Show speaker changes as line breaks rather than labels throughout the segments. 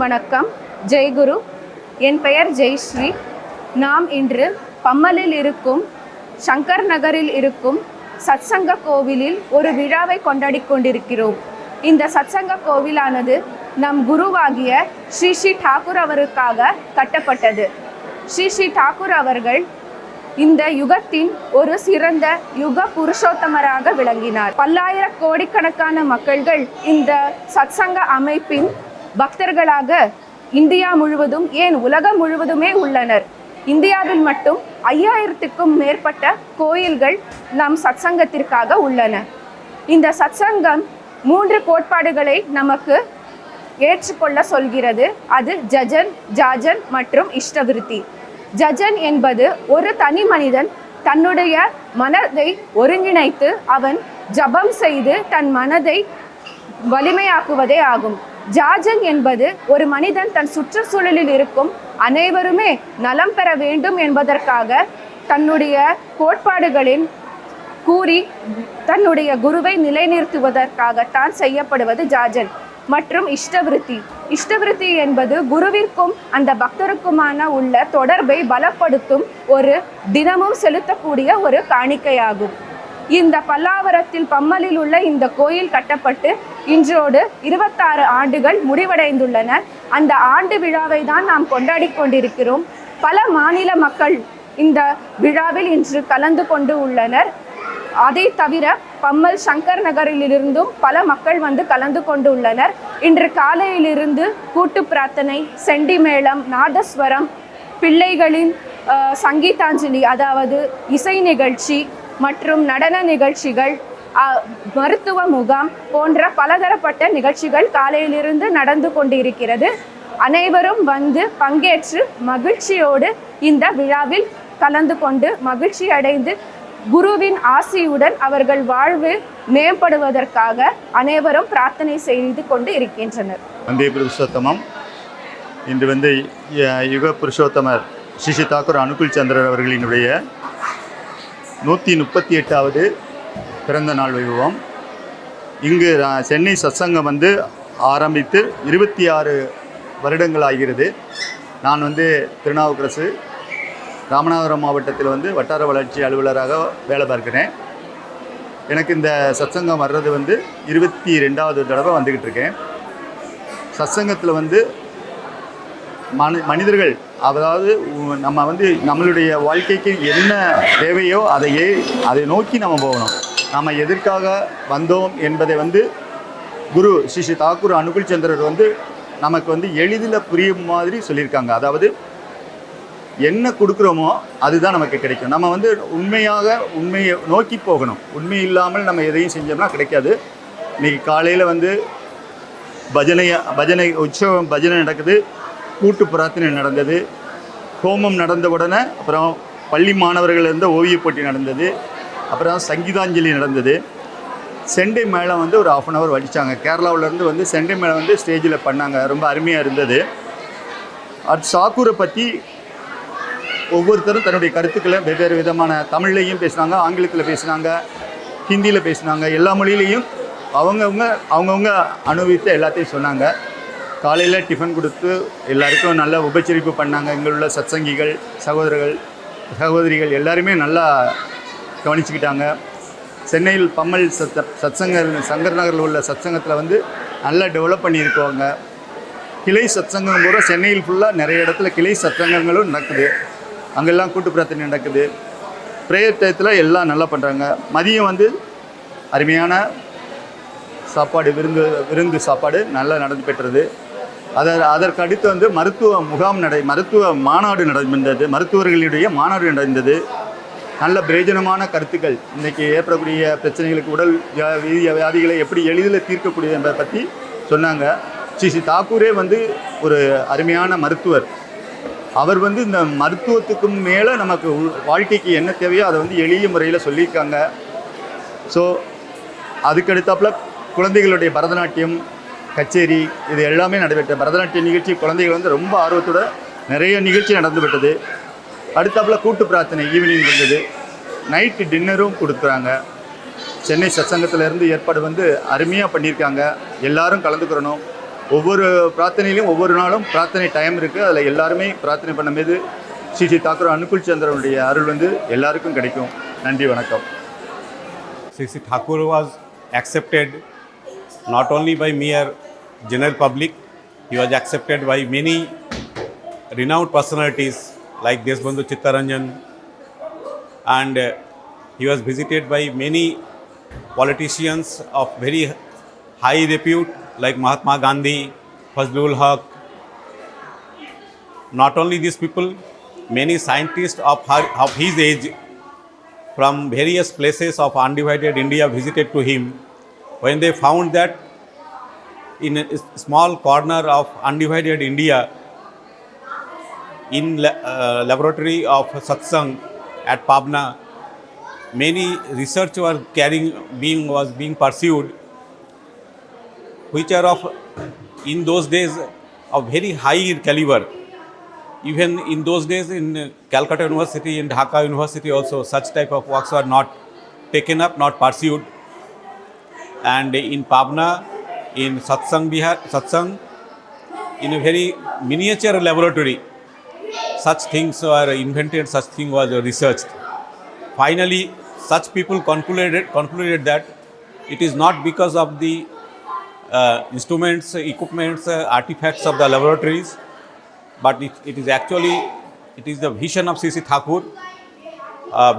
வணக்கம். ஜெய்குரு. என் பெயர் ஜெய்ஸ்ரீ. நாம் இன்று பம்மலில் இருக்கும் சங்கர் நகரில் இருக்கும் சத்சங்க கோவிலில் ஒரு விழாவை கொண்டாடி கொண்டிருக்கிறோம். இந்த சத்சங்க கோவிலானது நம் குருவாகிய ஸ்ரீ ஸ்ரீ டாக்கூர் அவருக்காக கட்டப்பட்டது. ஸ்ரீ ஸ்ரீ டாக்கூர் அவர்கள் இந்த யுகத்தின் ஒரு சிறந்த யுக புருஷோத்தமராக விளங்கினார். பல்லாயிர கோடிக்கணக்கான மக்கள்கள் இந்த சத்சங்க அமைப்பின் பக்தர்களாக இந்தியா முழுவதும், ஏன் உலகம் முழுவதுமே உள்ளனர். இந்தியாவில் மட்டும் 5000க்கும் மேற்பட்ட கோயில்கள் நம் சத்சங்கத்திற்காக உள்ளன. இந்த சத்சங்கம் 3 கோட்பாடுகளை நமக்கு ஏற்றுக்கொள்ள சொல்கிறது. அது ஜஜன், ஜாஜன் மற்றும் இஷ்டவிருத்தி. ஜஜன் என்பது ஒரு தனி மனிதன் தன்னுடைய மனதை ஒருங்கிணைத்து அவன் ஜபம் செய்து தன் மனதை வலிமையாக்குவதே ஆகும். ஜாஜன் என்பது ஒரு மனிதன் தன் சுற்றுச்சூழலில் இருக்கும் அனைவருமே நலம் பெற வேண்டும் என்பதற்காக தன்னுடைய கோட்பாடுகளின் கூறி தன்னுடைய குருவை நிலைநிறுத்துவதற்காகத்தான் செய்யப்படுவது ஜாஜன். மற்றும் இஷ்டவிருத்தி. இஷ்டவிருத்தி என்பது குருவிற்கும் அந்த பக்தருக்குமான உள்ள தொடர்பை பலப்படுத்தும் ஒரு தினமும் செலுத்தக்கூடிய ஒரு காணிக்கையாகும். இந்த பல்லாவரத்தில் பம்மலில் உள்ள இந்த கோயில் கட்டப்பட்டு இன்றோடு 26 ஆண்டுகள் முடிவடைந்துள்ளன. அந்த ஆண்டு விழாவை தான் நாம் கொண்டாடி கொண்டிருக்கிறோம். பல மாநில மக்கள் இந்த விழாவில் இன்று கலந்து கொண்டு உள்ளனர். அதை தவிர பம்மல் சங்கர் நகரிலிருந்தும் பல மக்கள் வந்து கலந்து கொண்டு உள்ளனர். இன்று காலையிலிருந்து கூட்டு பிரார்த்தனை, செண்டி மேளம், நாதஸ்வரம், பிள்ளைகளின் சங்கீதாஞ்சலி அதாவது இசை நிகழ்ச்சி மற்றும் நடன நிகழ்ச்சிகள், மருத்துவ முகாம் போன்ற பலதரப்பட்ட நிகழ்ச்சிகள் காலையிலிருந்து நடந்து கொண்டிருக்கிறது. அனைவரும் வந்து பங்கேற்று மகிழ்ச்சியோடு இந்த விழாவில் கலந்து கொண்டு மகிழ்ச்சி அடைந்து குருவின் ஆசியுடன் அவர்கள் வாழ்வு மேம்படுவதற்காக அனைவரும் பிரார்த்தனை செய்து கொண்டு இருக்கின்றனர்.
வந்தே புருஷோத்தமம். இன்று யுக புருஷோத்தமர் ஸ்ரீ ஸ்ரீ டாக்கூர் அனுகுல் சந்திரர் அவர்களினுடைய 138வது பிறந்த நாள் வைபவம். இங்கு சென்னை சத்சங்கம் ஆரம்பித்து 26 வருடங்கள் ஆகிறது. நான் திருநாவுக்கரசு ராமநாதபுரம் மாவட்டத்தில் வட்டார வளர்ச்சி அலுவலராக வேலை பார்க்கிறேன். எனக்கு இந்த சத்சங்கம் வர்றது 22வது தடவை வந்துக்கிட்டு இருக்கேன். சத்சங்கத்தில் மனிதர்கள், அதாவது நம்ம நம்மளுடைய வாழ்க்கைக்கு என்ன தேவையோ அதை நோக்கி நம்ம போகணும். நம்ம எதற்காக வந்தோம் என்பதை குரு ஸ்ரீ ஸ்ரீ டாக்கூர் அனுகுல் சந்திரர் நமக்கு எளிதில் புரியும் மாதிரி சொல்லியிருக்காங்க. அதாவது என்ன கொடுக்குறோமோ அதுதான் நமக்கு கிடைக்கும். நம்ம உண்மையை நோக்கி போகணும். உண்மை இல்லாமல் நம்ம எதையும் செஞ்சோம்னா கிடைக்காது. இன்றைக்கி காலையில் பஜனை உற்சவம், பஜனை நடக்குது, கூட்டு பிரார்த்தனை நடந்தது, ஹோமம் நடந்த உடனே அப்புறம் பள்ளி மாணவர்கள் ஓவியப் போட்டி நடந்தது, அப்புறம் சங்கீதாஞ்சலி நடந்தது. செண்டை மேளம் ஒரு 1/2 hour வடித்தாங்க. கேரளாவிலேருந்து செண்டை மேளம் ஸ்டேஜில் பண்ணாங்க. ரொம்ப அருமையாக இருந்தது. அது டாக்கூரை பற்றி ஒவ்வொருத்தரும் தன்னுடைய கருத்துக்களை வெவ்வேறு விதமான தமிழ்லையும் பேசினாங்க, ஆங்கிலத்தில் பேசினாங்க, ஹிந்தியில் பேசினாங்க. எல்லா மொழியிலையும் அவங்கவுங்க அனுபவித்த எல்லாத்தையும் சொன்னாங்க. காலையில் டிஃபன் கொடுத்து எல்லாருக்கும் நல்ல உபச்சரிப்பு பண்ணாங்க. இங்கே உள்ள சத்சங்கிகள், சகோதரிகள் எல்லாருமே நல்லா கவனிச்சுக்கிட்டாங்க. சென்னையில் பம்மல் சங்கர் நகரில் உள்ள சத்சங்கத்தில் நல்லா டெவலப் பண்ணியிருக்கோங்க. கிளை சத்சங்கம் கூட சென்னையில் ஃபுல்லாக நிறைய இடத்துல கிளை சத்சங்கங்களும் நடக்குது. அங்கெல்லாம் கூட்டு பிரார்த்தனை நடக்குது. ப்ரேயர் டயத்தில் எல்லாம் நல்லா பண்ணுறாங்க. மதியம் அருமையான சாப்பாடு, விருந்து சாப்பாடு நல்லா நடந்து பெற்றது. அதற்கு அடுத்து மருத்துவ முகாம் மருத்துவ மாநாடு நடந்தது. மருத்துவர்களுடைய மாநாடு நடந்தது. நல்ல பிரயோஜனமான கருத்துக்கள், இன்றைக்கி ஏற்படக்கூடிய பிரச்சனைகளுக்கு, உடல் வியாதிகளை எப்படி எளிதில் தீர்க்கக்கூடியது என்பதை பற்றி சொன்னாங்க. ஸ்ரீ ஸ்ரீ டாக்கூரே ஒரு அருமையான மருத்துவர். அவர் இந்த மருத்துவத்துக்கும் மேலே நமக்கு வாழ்க்கைக்கு என்ன தேவையோ அதை எளிய முறையில் சொல்லியிருக்காங்க. ஸோ அதுக்கடுத்தாப்பில் குழந்தைகளுடைய பரதநாட்டியம் கச்சேரி இது எல்லாமே நடைபெற்ற பரதநாட்டிய நிகழ்ச்சி குழந்தைகள் ரொம்ப ஆர்வத்தோட நிறைய நிகழ்ச்சி நடந்துவிட்டது. அடுத்தாப்பில் கூட்டு பிரார்த்தனை ஈவினிங் இருந்தது. நைட்டு டின்னரும் கொடுக்குறாங்க. சென்னை சத்சங்கத்திலேருந்து ஏற்பாடு அருமையாக பண்ணியிருக்காங்க. எல்லோரும் கலந்துக்கிறணும். ஒவ்வொரு பிரார்த்தனையிலும் ஒவ்வொரு நாளும் பிரார்த்தனை டைம் இருக்குது. அதில் எல்லாருமே பிரார்த்தனை பண்ணும்போது ஸ்ரீ ஸ்ரீ தாக்கூர் அனுகுல் சந்திரனுடைய அருள் வந்து எல்லாருக்கும் கிடைக்கும். நன்றி, வணக்கம்.
Sri Sri Thakur was accepted not only by mere general public, he was accepted by many renowned personalities like Deshbandhu Chittaranjan, and he was visited by many politicians of very high repute like Mahatma Gandhi, Fazlul Haq. Not only these people, many scientists of his age from various places of undivided India visited to him when they found that in a small corner of undivided India, in laboratory of Satsang at Pabna, many research was being pursued, which are of in those days of very high caliber. Even in those days in Calcutta University, in Dhaka University also, such type of works were not taken up, not pursued. And in Pabna, in Satsang, Vihar, Satsang, in a very miniature laboratory, such things were invented, such thing was researched. Finally, such people concluded that it is not because of the instruments, equipments, artifacts of the laboratories, but it is actually, it is the vision of Sri Sri Thakur,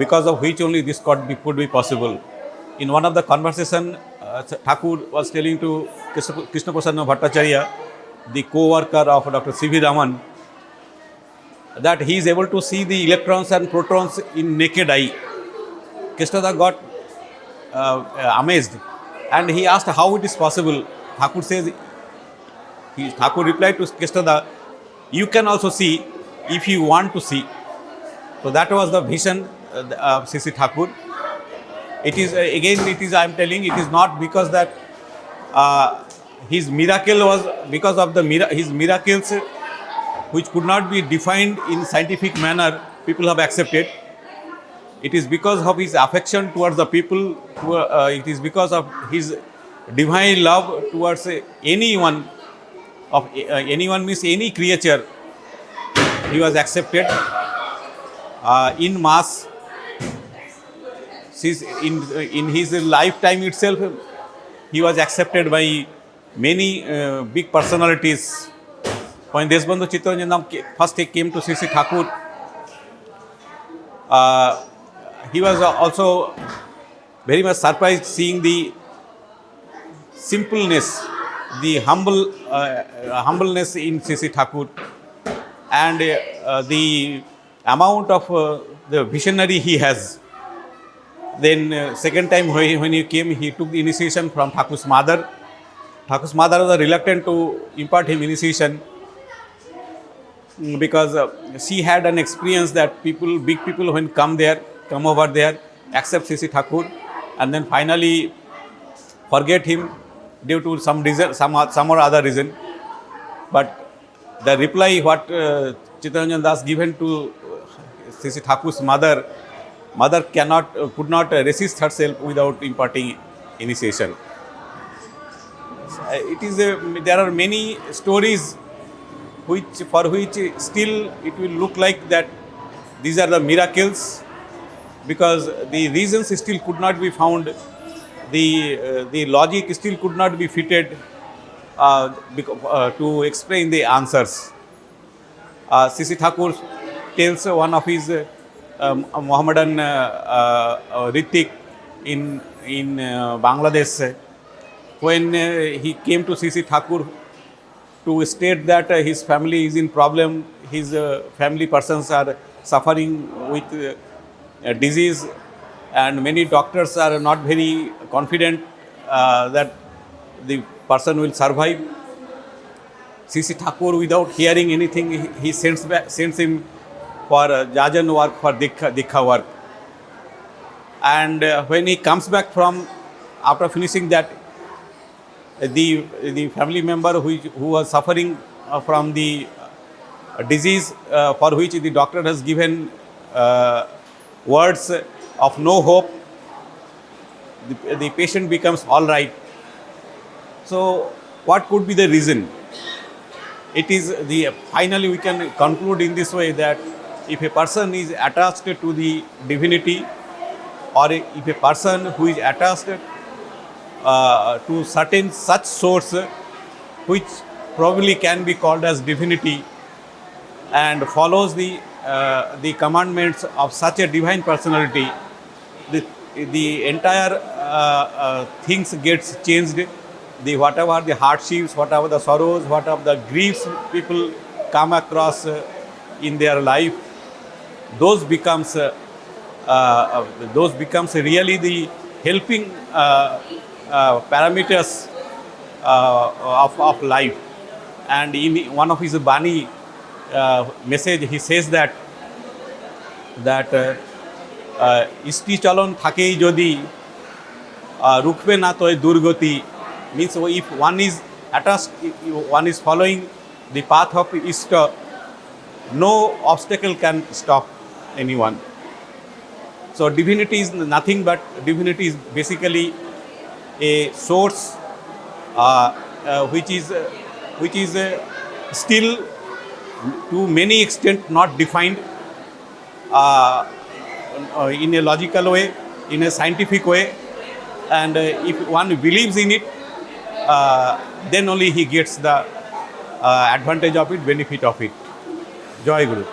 because of which only this could be possible. In one of the conversation, Thakur was telling to Krishna Prasanna Bhattacharya, the co-worker of Dr. C.V. Raman, that he is able to see the electrons and protons in naked eye. Krishnada got amazed, and he asked how it is possible. Thakur says, Thakur replied to Krishnada, you can also see if you want to see. So that was the vision of Sri Sri Thakur. It is again, it is, I am telling, it is not because that his miracle was because of his miracles which could not be defined in scientific manner, people have accepted. It is because of his affection towards the people, it is because of his divine love towards anyone, of anyone means any creature. He was accepted in mass. In his lifetime itself, he was accepted by many big personalities. When Deshbandhu Chittaranjan first came to Sri Sri Thakur, he was also very much surprised seeing the simpleness, the humbleness in Sri Sri Thakur, and the amount of the visionary he has. Then second time when he came, he took the initiation from Thakur's mother. Thakur's mother was reluctant to impart him initiation because she had an experience that big people when come over there, accept Sri Sri Thakur, and then finally forget him due to some reason, some or other reason. But the reply what Chittaranjan Das given to Sri Sri Thakur's mother could not resist herself without imparting initiation. It is there are many stories for which still it will look like that these are the miracles, because the reasons still could not be found, the logic still could not be fitted to explain the answers. Sri Sri Thakur tells one of his Mohammedan Ritik in Bangladesh, when he came to Sri Sri Thakur to state that his family is in problem, his family persons are suffering with disease, and many doctors are not very confident that the person will survive. Sri Sri Thakur, without hearing anything, he sends him for jajan work, for dikha work. And when he comes back from, after finishing that, the family member who was suffering from the disease for which the doctor has given words of no hope, the patient becomes all right. So what could be the reason? it is the finally we can conclude in this way that if a person is attached to the divinity, or if a person who is attached to certain such source which probably can be called as divinity, and follows the commandments of such a divine personality, the entire things gets changed. The whatever the hardships, whatever the sorrows, whatever the griefs people come across in their life, those becomes really the helping parameters of life. And in one of his Bani message, he says that ইষ্টি চলন থাকেই যদি রুখবে না তো দুর্গতি, means if one is attached, one is following the path of Ishta, no obstacle can stop anyone. So divinity is nothing but, divinity is basically a source which is still to many extent not defined in a logical way, in a scientific way, and if one believes in it, then only he gets the advantage of it, benefit of it. Joy Guru.